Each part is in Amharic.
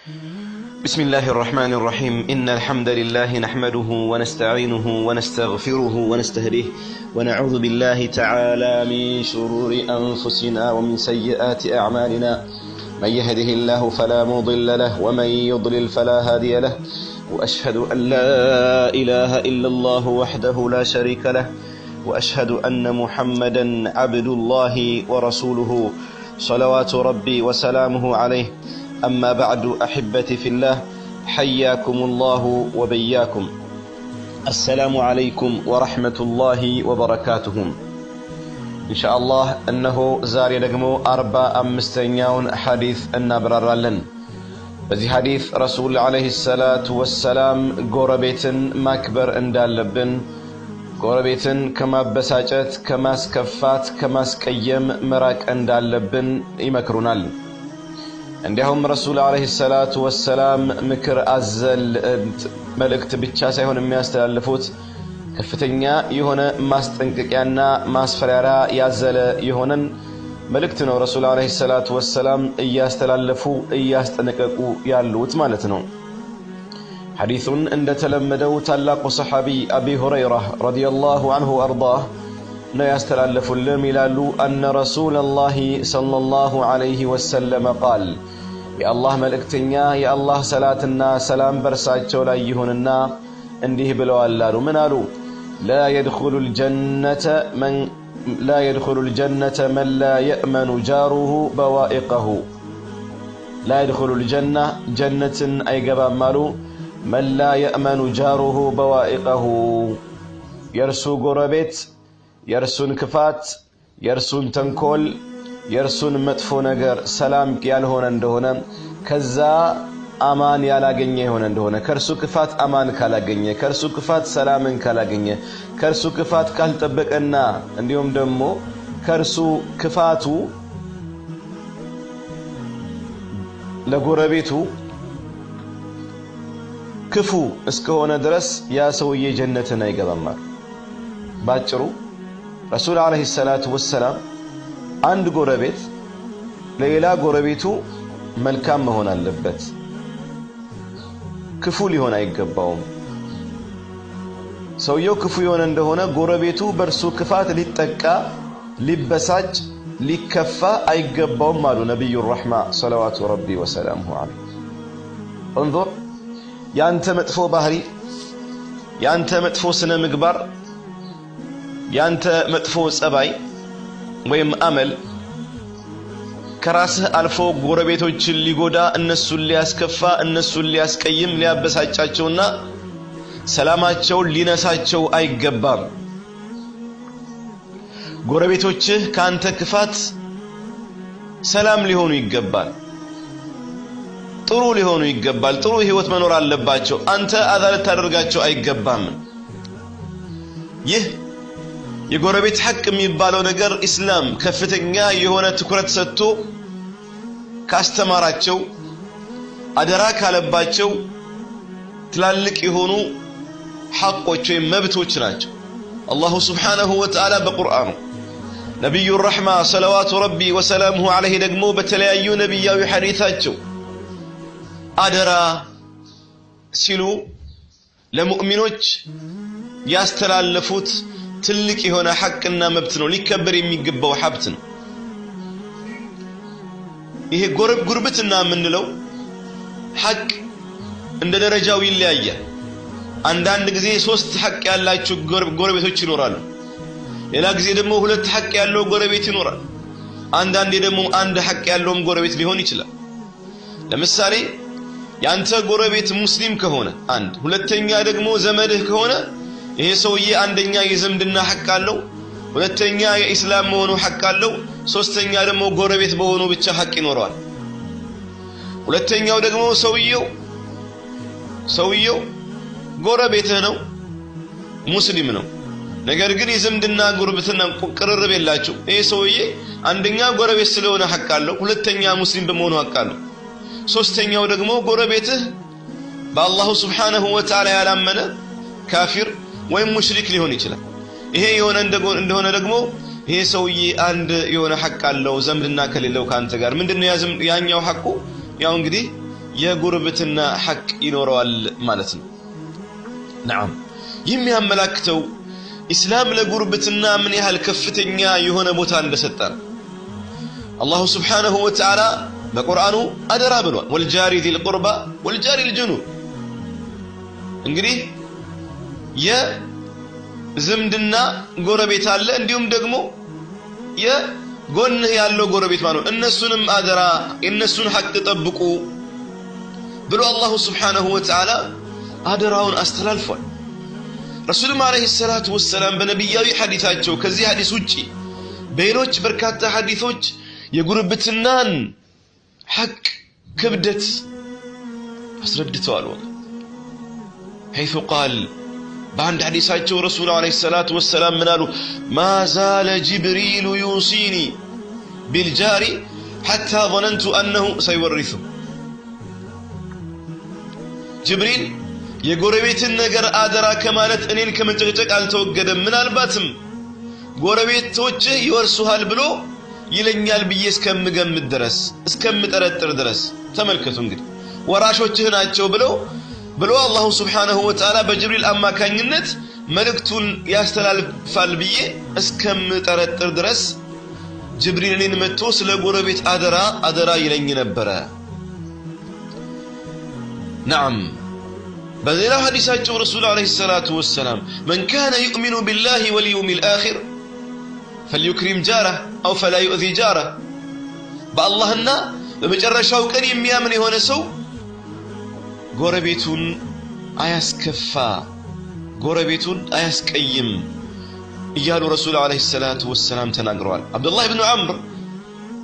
بسم الله الرحمن الرحيم إن الحمد لله نحمده ونستعينه ونستغفره ونستهديه ونعوذ بالله تعالى من شرور أنفسنا ومن سيئات أعمالنا من يهده الله فلا مضل له ومن يضلل فلا هادي له وأشهد أن لا إله إلا الله وحده لا شريك له وأشهد أن محمدا عبد الله ورسوله صلوات ربي وسلامه عليه أما بعد أحبتي في الله حياكم الله وبياكم السلام عليكم ورحمة الله وبركاته إن شاء الله أنه زاري لقمو 45 حديث النبرر لن بذي حديث رسول عليه الصلاة والسلام قربيتن مكبر اندال لبن قربيتن كما بساجت كما سكفات كما سكيم مراك اندال لبن يمكرونال عندهم رسول عليه الصلاة والسلام مكر أزل ملكت بتشاسة هون مياستلفوت كفتنيا يهونا ماستنققيانا ماسفرارا يازل يهونن ملكتنا رسول عليه الصلاة والسلام ياستلفو ياستنققو يالوت مالتنا حديث عند تلمدو تلاق صحابي أبي هريرة رضي الله عنه وأرضاه لا يستلف الملال أن رسول الله صلى الله عليه وسلم قال يا الله ملكتنيا يا الله صلاتنا سلام برساچو لا يهوننا انديه بلو اللالو منالو لا يدخل الجنة من لا يأمن جاره بوائقه لا يدخل الجنة جنة أي قبا مالو من لا يأمن جاره بوائقه يرسو قربت يرسون كفات يرسون تنكول يرسون مدفو نجر سلام يالهون اندهونا كذا امان يالاغنيه هون اندهونا كرسو كفات امان كالاغنيه كرسو كفات سلام كالاغنيه كرسو كفات كالطبقنا انديوم دمو كرسو كفاتو لغوربيتو كفو اسكهونه درس يا سويه جنتنا يغبامار باچرو رسول عليه الصلاة والسلام عند قربت ليلا قربيتو ملكام هنا اللبت كفولي هنا يقباهم سويو كفولي هنا عنده هنا قربيتو برسو كفات للتكا لبساج لكفا يقباهم مالو نبي الرحمة صلوات ربي وسلامه عليه انظر يا أنت مدفو بحري يا أنت مدفو سنة مقبر ያንተ መጥፎ ጸባይ ወይም አመል ከራስህ አልፎ ጎረቤቶችን ሊጎዳ እነሱን ሊያስከፋ እነሱን ሊያስቀይም ሊያበሳጫቸውና ሰላማቸው ሊነሳቸው አይገባም ጎረቤቶችህ ካንተ ክፋት ሰላም ሊሆኑ ይገባል ጥሩ ሊሆኑ ይገባል ጥሩ ህይወት መኖር አለባቸው አንተ አዛል ታደርጋቸው አይገባም ይህ የጎረቤት ሐቅ የሚባለው ነገር እስላም ከፍተኛ የሆነ ትኩረት ሰጥቶ ካስተማራቸው አደራ ካለባቸው ትላልቅ የሆኑ ሐቆች ወይ መብቶች ናቸው አላሁ Subhanahu Wa Ta'ala በቁርአኑ ነብዩ الرحمة صلوات ربي وسلامه عليه ደግሞ በተለያዩ ነብያዊ ሐዲሳቸው አደራ ሲሉ ለሙእሚኖች ያስተላለፉት ትልቅ የሆነ ሐቅና መብት ነው ሊከበር የሚገባው ሀብት ነው ይሄ ጉርብትና ምንለው ሐቅ እንደ ደረጃው ይለያያል አንዳንድ ጊዜ 3 ሐቅ ያላቸው ጎረቤቶች ይኖራሉ ሌላ ጊዜ ደግሞ 2 ሐቅ ያለው ጎረቤት ይኖራል አንዳንዴ ደግሞ አንድ ሐቅ ያለውም ጎረቤት ሊሆን ይችላል ለምሳሌ ያንተ ጎረቤት ሙስሊም ከሆነ አንድ ሁለተኛ ደግሞ ዘመድህ ከሆነ ይሄ ሰውዬ አንደኛ የዘምድና ሐቅ አለው ሁለተኛ የኢስላም መሆኑ ሐቅ አለው ሶስተኛ ደግሞ ጎረቤት በሆኑ ብቻ ሐቅ ይኖራል ሁለተኛው ደግሞ ሰውዬው ጎረቤትህ ነው ሙስሊም ነው ነገር ግን የዘምድና ጉርብትና ቅርርብ የላቸው ይሄ ሰውዬ አንደኛ ጎረቤት ስለሆነ ሐቅ አለው ሁለተኛ ሙስሊም በመሆኑ ሐቅ አለው ሶስተኛው ደግሞ ጎረቤትህ በአላሁ Subhanahu Wa Ta'ala ያላመነ ካፊር ወይም ሙሽሪክ ሊሆን ይችላል ይሄ የሆነ እንደሆነ ደግሞ ይሄ ሰውዬ አንድ የሆነ ሐቅ አለው ዘምድና ከሌለው ካንተ ጋር ምንድነው ያኛው ሐቁ ያው እንግዲህ የጉርብትና ሐቅ ይኖረዋል ማለት ነው። نعم የሚያመላክተው ኢስላም ለጉርብትና ምን ያህል ከፍተኛ የሆነ ቦታ እንደሰጠን አላሁ Subhanahu Wa Ta'ala በቁርአኑ አደራ ብሏል ወልጃሪ ذل قربى والجار الجنوب እንግዲህ የዝምድና ጎረቤት አለ እንዲሁም ደግሞ የጎንህ ያለው ጎረቤት ማለት ነው እነሱንም አደራ እነሱን ሐቅ ጠብቁ ብሎ አላሁ Subhanahu Wa Ta'ala አደራውን አስተላልፏል ረሱሉም አለይሂ ሰላቱ ወሰለም በነብያዊ ሐዲሳቸው ከዚህ ሐዲስ ውጪ በሌሎች በርካታ ሐዲሶች የጉርብትናን ሐቅ ክብደት አስረድተዋል حيث قال بعد حديثاቸው رسول عليه الصلاه والسلام منالو ما زال جبريل يوصيني بالجار حتى ظننت انه سيورثه جبريل የጎረቤትን ነገር አደራ ከማለት እኔን ከመጨቅጨቅ አልተወገደም ምናልባትም ጎረቤቶች ይወርሱሃል ብሎ ይለኛል ብዬ እስከምገምት ድረስ እስከምጠረጥር ድረስ ተመልከቱ እንግዲህ ወራሾችህ ናቸው ብሎ አላሁ Subhanahu Wa Ta'ala በጅብሪል አማካኝነት መልእክቱን ያስተላልፋል ብዬ እስከምጠረጥር ድረስ ጅብሪል እኔን መጥቶ ስለ ጎረቤት አደራ ይለኝ ነበር نعم بذلا حديثاته رسول عليه الصلاة والسلام من كان يؤمن بالله واليوم الآخر فليكرم جاره أو فلا يؤذي جاره بالله بمجرشاو كان يميامن هنا سو غربيتون أيسكفا غربيتون أيسكيم إيالو رسول عليه الصلاة والسلام تناقروا عبد الله بن عمرو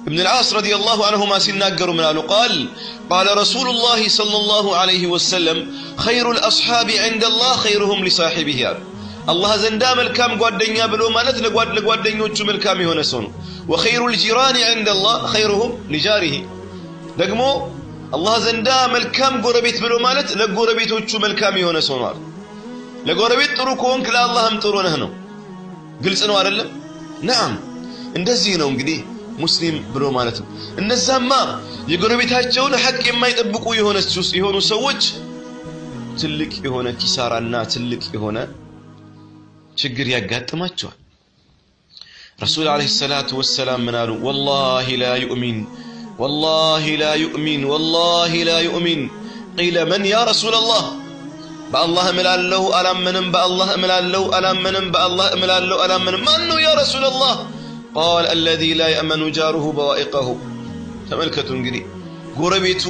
ابن العاص رضي الله عنهما سناقروا من قال رسول الله صلى الله عليه وسلم خير الأصحاب عند الله خيرهم لصاحبه الله زندا ملكام ጓደኛ ብሎ ማለት ለጓደኞቹ መልካም የሆነ ሰው ነው وخير الجيران عند الله خيرهم لجاره ደግሞ الله ዘንዳ መልካም ጎረቤት ብሎ ማለት ለጎረቤቶቹ መልካም የሆነ ሰው ነው ለጎረቤት ጥሩ ከሆንክ ለአላህም ጥሩ ነህ ነው ግልጽ ነው አይደለም نعم እንደዚህ ነው እንግዲህ ሙስሊም ብሎ ማለት ነው እነዛማ የጎረቤታቸውን ሐቅ የማይጠብቁ የሆኑ ሰዎች ትልቅ የሆነ ኪሳራና ትልቅ የሆነ ችግር ያጋጥማቸዋል ረሱል አለይሂ ሰላቱ ወሰለም ምናሉ والله لا يؤمن والله لا يؤمن والله لا يؤمن قيل من يا رسول الله بالله እምላለሁ አላመንም بالله እምላለሁ አላመንም بالله እምላለሁ አላመንም ማን ነው يا رسول الله قال الذي لا يأمن جاره بوائقه ተመልከቱ እንግዲህ ጎረቤቱ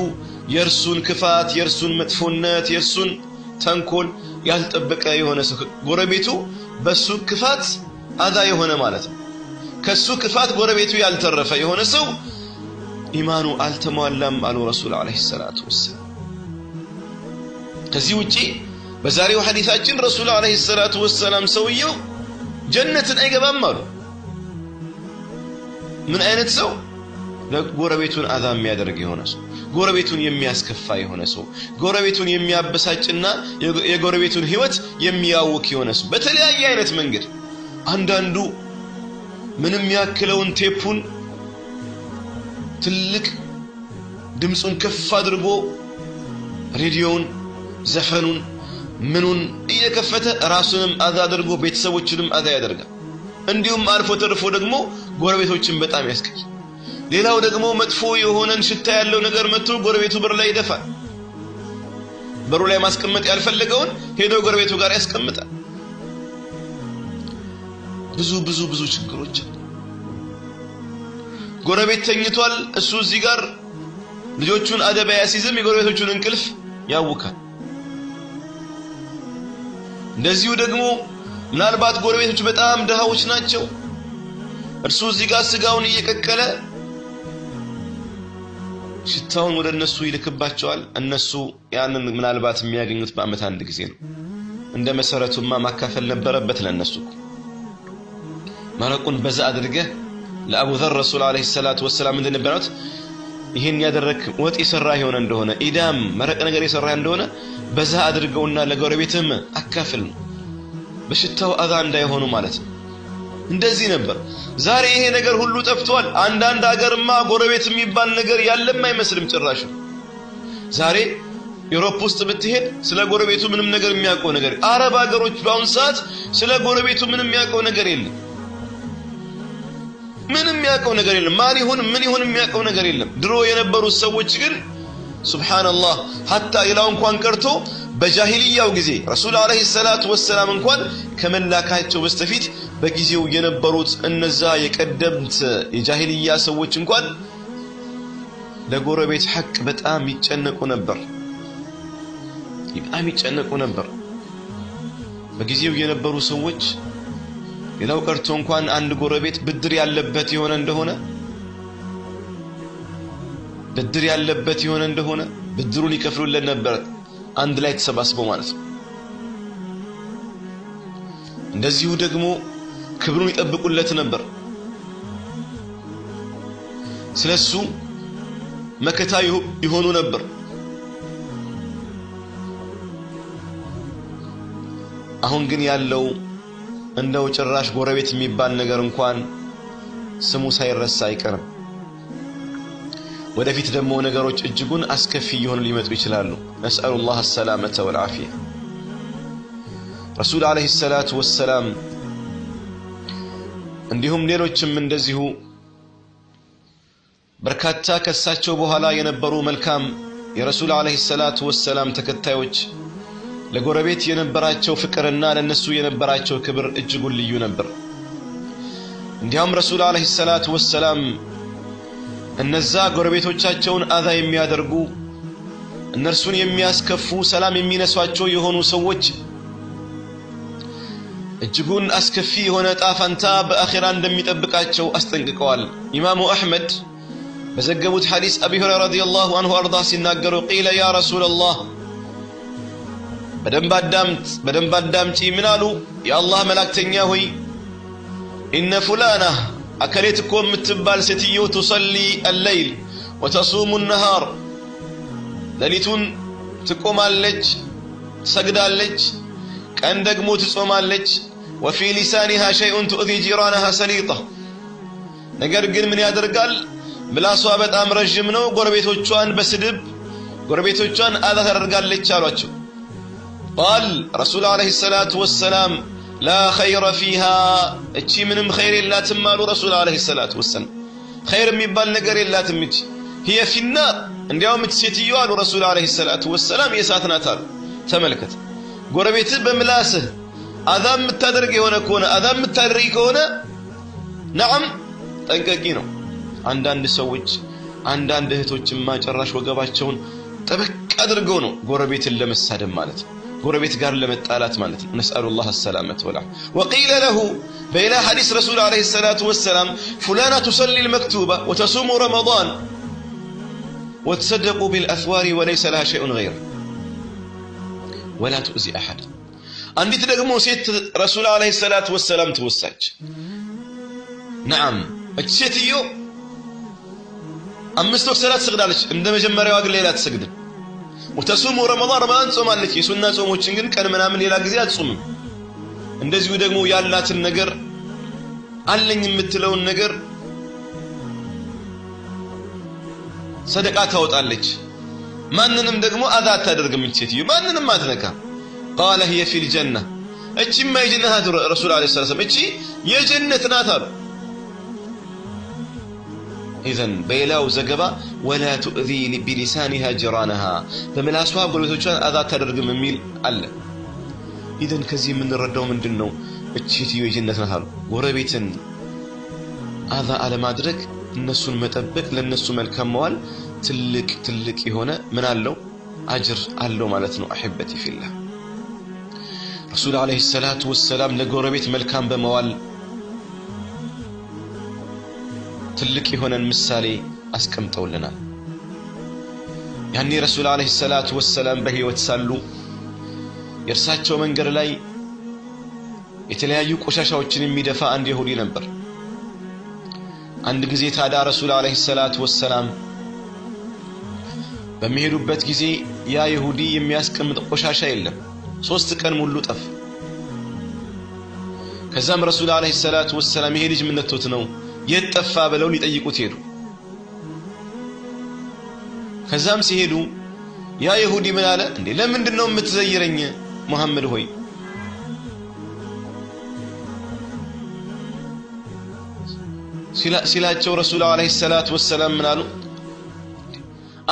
የርሱን ክፋት የርሱን መጥፎነት የርሱን ተንኮል ያልጠበቀ የሆነ ሰው ጎረቤቱ በሱ ክፋት አዛ የሆነ ማለት ነው ከሱ ክፋት ጎረቤቱ ያልተረፈ የሆነ ሰው ኢማኑ አልተሟላም አሉ ረሱል አለይሂ ሰላቱ ወሰለም ከዚህ ውጪ በዛሬው ሐዲሳችን ረሱል አለይሂ ሰላቱ ወሰለም ሰውየው ጀነትን አይገባም አሉ ምን አይነት ሰው ለጎረቤቱን አዛ የሚያደርግ የሆነ ሰው ጎረቤቱን የሚያስከፋ የሆነ ሰው ጎረቤቱን የሚያበሳጭና የጎረቤቱን ህይወት የሚያውክ የሆነ ሰው በተለያየ አይነት መንገድ አንዳንዱ ምንም ያክለውን ቴፑን ትልቅ ድምጹን ከፍ አድርጎ ሬዲዮውን ዘፈኑን ምኑን እየከፈተ ራሱንም አዛ አድርጎ ቤተሰቦችንም አዛ ያደርጋል እንዲሁም አልፎ ተርፎ ደግሞ ጎረቤቶችን በጣም ያስከፋ ሌላው ደግሞ መጥፎ የሆነን ሽታ ያለው ነገር መጥቶ ጎረቤቱ በር ላይ ይደፋል በሩ ላይ ማስቀመጥ ያልፈለገውን ሄዶ ጎረቤቱ ጋር ያስቀምጣል ብዙ ችግሮች ጎረቤት ተኝቷል እሱ እዚህ ጋር ልጆቹን አደባ ያሲዝም የጎረቤቶቹን እንቅልፍ ያውካል እንደዚሁ ደግሞ ምናልባት ጎረቤቶቹ በጣም ደሃዎች ናቸው እርሱ እዚህ ጋር ስጋውን እየቀቀለ ሽታውን ወደ እነሱ ይልክባቸዋል እነሱ ያንን ምናልባት የሚያገኙት በአመት አንድ ጊዜ ነው እንደ መሰረቱማ ማካፈል ነበረበት ለነሱ ማረቁን በዛ አድርገህ ለአቡ ዘር ረሱል አለይሂ ሰላቱ ወሰለም እንደነበሩት ይሄን ያደረክ ወጥ ይሰራ ይሆነ እንደሆነ ኢዳም መረቅ ነገር ይሰራ እንደሆነ በዛ አድርገውና ለጎረቤትም አካፍል በሽታው አዛ እንዳይሆኑ ማለት ነው እንደዚህ ነበር ዛሬ ይሄ ነገር ሁሉ ጠፍቷል አንዳንድ ሀገርማ ጎረቤት የሚባል ነገር ያለም አይመስልም ጭራሽ ዛሬ ዩሮፕ ውስጥ ብትሄድ ስለ ጎረቤቱ ምንም ነገር የሚያውቀው ነገር አረብ ሀገሮች በአሁን ሰዓት ስለ ጎረቤቱ ምንም የሚያውቀው ነገር የለም ምንም የሚያውቀው ነገር የለም ማን ይሁን ምን ይሁን የሚያውቀው ነገር የለም ድሮ የነበሩ ሰዎች ግን ሱብሃንአላህ hatta ኢላው እንኳን ቀርቶ በጃሂልያው ጊዜ ረሱል አለይሂ ሰላቱ ወሰለም እንኳን ከመላካቸው በስተፊት በጊዜው የነበሩት እነዛ የቀደምት የጃሂልያ ሰዎች እንኳን ለጎረቤት ሐቅ በጣም ይጨነቁ ነበር በጊዜው የነበሩ ሰዎች ኢላው ቀርቶ እንኳን አንድ ጎረቤት ብድር ያለበት የሆነ እንደሆነ ብድሩን ይከፍሉለት ነበር አንድ ላይ ተሰባስበው ማለት ነው እንደዚሁ ደግሞ ክብሩን ይጠብቁለት ነበር ስለሱ መከታ ይሆኑ ነበር አሁን ግን ያለው እንደው ጭራሽ ጎረቤት የሚባል ነገር እንኳን ስሙ ሳይረሳ አይቀርም ወደፊት ደግሞ ነገሮች እጅጉን አስከፊ ይሆኑ ሊመጡ ይችላሉ ነስአሉላህ السلامة والعافية ረሱል አለይሂ ሰላቱ ወሰለም እንዲሁም ሌሎችም እንደዚሁ በርካታ ከሳቸው በኋላ የነበሩ መልካም የረሱል አለይሂ ሰላቱ ወሰለም ተከታዮች ለጎረቤት የነበራቸው ፍቅርና ለነሱ የነበራቸው ክብር እጅጉን ልዩ ነበር እንዲያውም ረሱል አለይሂ ሰላቱ ወሰለም እነዛ ጎረቤቶቻቸውን አዛ የሚያደርጉ እነርሱን የሚያስከፉ ሰላም የሚነሷቸው የሆኑ ሰዎች እጅጉን አስከፊ የሆነ ጣፋንታ በአኺራ እንደሚጠብቃቸው አስጠንቅቀዋል ኢማሙ አህመድ በዘገቡት ሐዲስ አቢ ሁረይራ ረዲየላሁ ዐንሁ አርዳ ሲናገሩ ቂለ ያ ረሱላላህ በደንብ አዳምጪ ምን አሉ የአላህ መላእክተኛ ሆይ ኢነ ፉላና አከሌትኮ የምትባል ሴትዮ تصلي الليل وتصوم النهار ሌሊቱን ትቆማለች ትሰግዳለች ቀን ደግሞ ትጾማለች وفي لسانها شيء تؤذي جيرانها سليطة ነገር ግን ምን ያደርጋል ምላሷ በጣም ረጅም ነው ጎረቤቶቿን በስድብ ጎረቤቶቿን አዛ ታደርጋለች አሏቸው قال رسول عليه الصلاة والسلام لا خير فيها እቺ ምንም خير የላትም አሉ ረሱል عليه الصلاة والسلام خير የሚባል ነገር የላትም እቺ هي في النار እንዲያውም እቺ ሴትዮ አሉ ረሱል عليه الصلاة والسلام የእሳት ናት አሉ ተመልከት ጎረቤት በምላስህ አዛም የምታደርግ የሆነ ከሆነ አዛም የምታደርግ ከሆነ نعم ጠንቀቂ ነው አንዳንድ ሰዎች አንዳንድ እህቶችማ ጭራሽ ወገባቸውን ጠበቅ አድርገው ነው ጎረቤትን ለመሳደብ ማለት ነው ጎረቤት ጋር ለመጣላት ማለት ነው ነስአሉላህ السلامة والعافية وقيل له بلا حديث رسول عليه الصلاة والسلام فلانة تصلي المكتوبة وتصوم رمضان وتصدق بالأثوار وليس لها شيء غير ولا تؤذي أحد አንዲት ደግሞ ሴት ረሱል عليه الصلاة والسلام ተወሳች نعم እቺ ሴትዮ አምስት ወቅት ሰላት ትሰግዳለች እንደ መጀመሪያው ግን ሌላ ትሰግድ وتصوم رمضان ጾማለች የሱና ጾሞችን ግን ቀን ምናምን ሌላ ጊዜ አትጾምም እንደዚሁ ደግሞ ያላትን ነገር አለኝ የምትለውን ነገር ሰደቃ ታወጣለች ማንንም ደግሞ አዛ አታደርግም እቺ ሴትዮ ማንንም አትነካ قال هي في الجنة እቺማ የጀነት ረሱል عليه الصلاة والسلام እቺ የጀነት ናት አሉ إذن بيلاو زقبا ولا تؤذي بلسانها جيرانها فملاسوا قلوتوچان اذا تدرغم ميل الله إذن كزي من الردو من دنو እቺትዮ የጀነት ናት አሉ ጎረቤትን አዛ አለ ማድረግ እነሱን መጠበቅ ለነሱ መልካም መዋል ትልቅ የሆነ ምን አለው አጅር አለው ማለት ነው احبتي في الله رسول عليه الصلاة والسلام ለጎረቤት መልካም በመዋል ትልቅ የሆነን ምሳሌ አስቀምጠውልናል ያኔ ረሱል አለይሂ ሰላቱ ወሰለም በህይወት ሳሉ የርሳቸው መንገድ ላይ የተለያዩ ቆሻሻዎችን የሚደፋ አንድ ይሁዲ ነበር አንድ ጊዜ ታዳ ረሱል አለይሂ ሰላቱ ወሰለም በሚሄዱበት ጊዜ ያ ይሁዲ የሚያስቀምጥ ቆሻሻ የለም 3 ቀን ሙሉ ጠፍ ከዛም ረሱል አለይሂ ሰላቱ ወሰለም ይሄ ልጅ ምን ነክቶት ነው የጠፋ ብለው ሊጠይቁት ሄዱ ከዛም ሲሄዱ ያ ይሁዲ ምን አለ እንዴ ለምንድነው የምትዘይረኝ ሙሐመድ ሆይ ሲላቸው ረሱል አለይሂ ሰላቱ ወሰለም ምን አሉ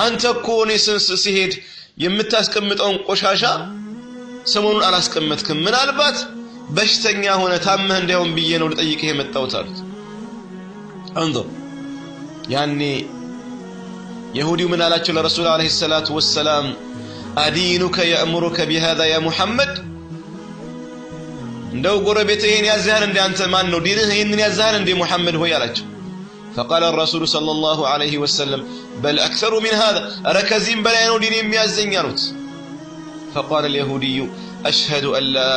አንተ እኮ ነስንስ ሲሄድ የምታስቀምጠውን ቆሻሻ ሰሞኑን አላስቀመጥክም ምናልባት በሽተኛ ሆነ ታመህ እንዳይሆን ብዬ ነው ልጠይቅህ የመጣሁት አሉት አንظر ያኔ يهودي من على الرسول عليه الصلاة والسلام أدينك يأمرك بهذا يا محمد لو قربتين يا زهر عند أنت ما إنه دينه إن يا زهر عند محمد هو يالج فقال الرسول صلى الله عليه وسلم بل أكثر من هذا ركزين بلا إنه دين يا زينيانوت فقال اليهودي أشهد أن لا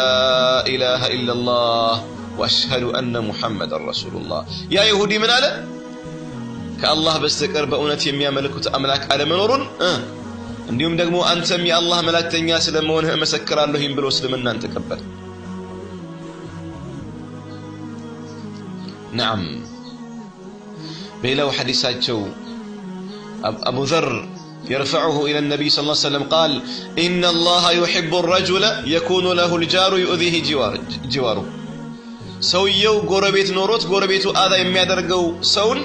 إله إلا الله وأشهد أن محمد رسول الله يا يهودي من على كالله بستكر بأونت يميا ملكوت أملاك على منورون عندهم دقمو أنتم يا الله ملاك تنياس لمونها مسكر اللهم بلوس لمن أنت كبر نعم بيلو حديثات جو أبو ذر يرفعه إلى النبي صلى الله عليه وسلم قال إن الله يحب الرجل يكون له الجار يؤذيه جواره سويو قربيت نوروت قربيتو آذا يميا درقو سون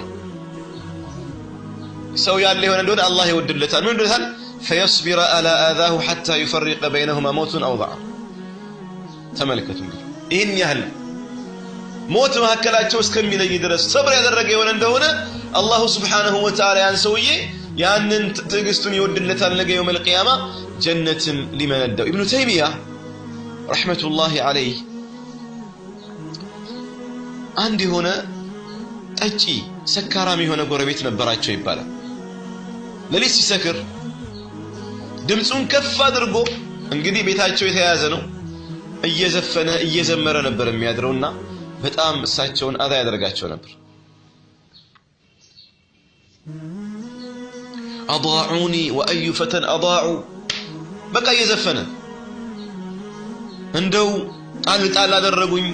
سو يالله وندون الله يودلتان من دهل فيصبر على آذاه حتى يفرق بينهما موت أو ضعف تملكت إن يهل موت ما هكلاچو እስከሚለይ ድረስ صبر ያደረገ ይሆን እንደሆነ አላህ Subhanahu Wa Ta'ala ያን ሰውዬ ያንን ትግስቱን ይወድለታል ነገ يوم القيامة ጀነትን ሊመነዳው ኢብኑ ተይሚያ ረህመቱላሂ ዐለይሂ አንድ የሆነ ጠጪ ሰካራም የሆነ ጎረቤት ነበራቸው ይባላል ለሊት ሲሰክር ድምጹን ከፍ አድርጎ እንግዲህ ቤታቸው የተያዘ ነው እየዘፈነ እየዘመረ ነበር የሚያድረውና በጣም እሳቸውን አዛ ያደርጋቸው ነበር أضاعوني وأي فتى أضاعوا بقى يزفنا እንደው ጣል አደረጉኝ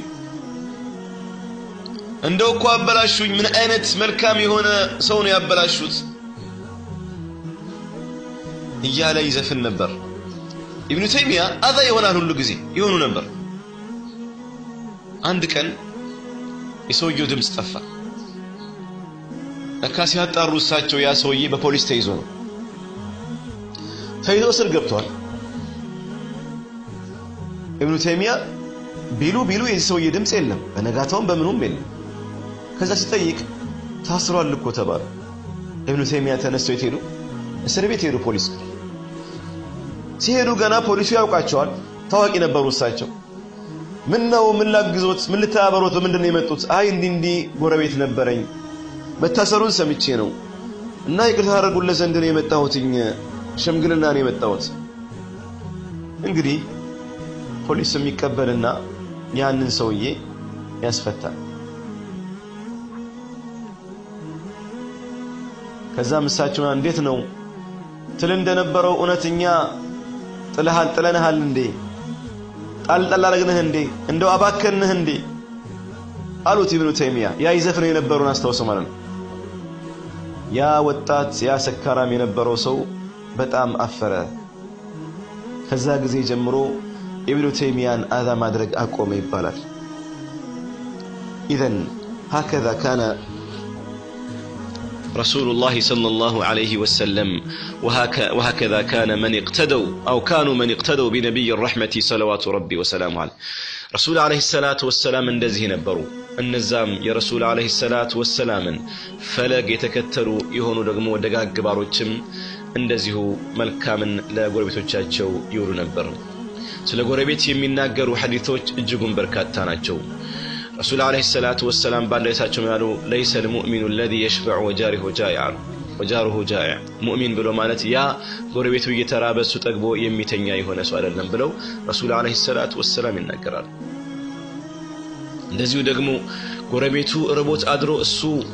እንደው እኮ አበላሹኝ ምን አይነት መልካም የሆነ ሰው ነው ያበላሹት እያለ ይዘፍን ነበር ኢብኑ ተይሚያ አዛ ይሆናል ሁሉ ጊዜ ይሆኑ ነበር አንድ ቀን የሰውየው ድምጽ ጠፋ ለካስ ያጣሩ እሳቸው ያ ሰውዬ በፖሊስ ተይዞ ነው ተይዞ ስር ገብቷል ኢብኑ ተይሚያ ቢሉ የዚህ ሰውዬ ድምጽ የለም በነጋታውም በምኑም የለም ከዛ ሲጠይቅ ታስሯል እኮ ተባለ ኢብኑ ተይሚያ ተነስተው ይሄዱ እስር ቤት ሄዱ ፖሊስ ሲሄዱ ገና ፖሊሱ ያውቃቸዋል ታዋቂ ነበሩ እሳቸው ምን ነው ምን ላግዞት ምን ልታበሩት ምንድነው የመጡት አይ እንዲ ጎረቤት ነበረኝ መታሰሩን ሰምቼ ነው እና ይቅርታ አድርጉለት ዘንድ ነው የመጣሁትኝ ሽምግልና ነው የመጣሁት እንግዲህ ፖሊስ የሚቀበልና ያንን ሰውዬ ያስፈታል ከዛ ምሳቸውና እንዴት ነው ትል እንደነበረው እውነተኛ ጥለናል እንዴ ጣልጣል አረግነህ እንዴ እንደው አባከንህ እንዴ አሉት ኢብኑ ተይሚያ ያ ይዘፍነው የነበረውን አስተዋውሰው ማለት ነው ያ ወጣት ያ ሰካራም የነበረው ሰው በጣም አፈረ ከዛ ጊዜ ጀምሮ ኢብኑ ተይሚያን አዛ ማድረግ አቆመ ይባላል إذن هكذا كان رسول الله صلى الله عليه وسلم وهكذا كان من اقتدوا أو كانوا من اقتدوا بنبي الرحمة صلوات ربي وسلامه عليه رسول عليه الصلاة والسلام እንደዚህ ነበሩ እነዛም የረሱል عليه الصلاة والسلام ፈለግ የተከተሉ የሆኑ ደግሞ ደጋግ ባሮችም እንደዚሁ መልካምን ለጎረቤቶቻቸው ይውሉ ነበር ስለ ጎረቤት የሚናገሩ ሐዲሶች እጅጉን በርካታ ናቸው رسول عليه الصلاة والسلام بعد ليساتهم قالوا ليس المؤمن الذي يشبع وجاره جائع مؤمن بلو مالت يا غربيتو يترابس تطغبو يميتኛ የሆነ ሰው አይደለም ብለው رسول عليه الصلاة والسلام ይናገራሉ እንደዚሁ ደግሞ ጎረቤቱ ርቦት አድሮ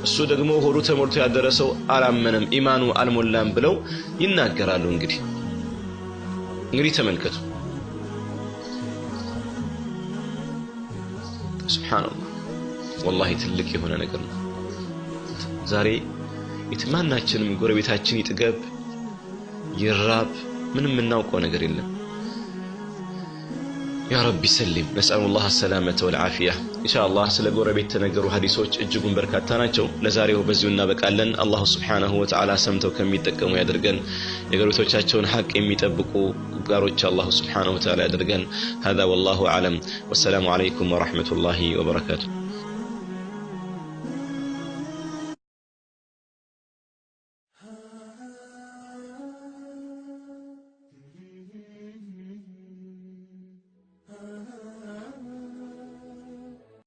እሱ ደግሞ ሆዱ ተሞልቶ ያደረሰው አላመነም ኢማኑ አልሞላም ብለው ይናገራሉ እንግዲህ ተመልከቱ سبحان الله والله ትልቅ የሆነ ነገር ነው ዛሬ የትማናችንም ጎረቤታችን ይጥገብ ይራብ ምንም እናውቀው ነገር የለም يا رب سلم نسأل الله السلامة والعافية إن شاء الله سلا قربت تنقروا حديثوች እጅጉን በርካታ ናቸው ለዛሬው በዚሁ እናበቃለን አላህ Subhanahu Wa Ta'ala ሰምተው ከሚጠቀሙ ያድርገን የገሩቶቻቸውን ሐቅ የሚጠብቁ ጋሮች አላህ Subhanahu Wa Ta'ala ያድርገን هذا والله أعلم والسلام عليكم ورحمة الله وبركاته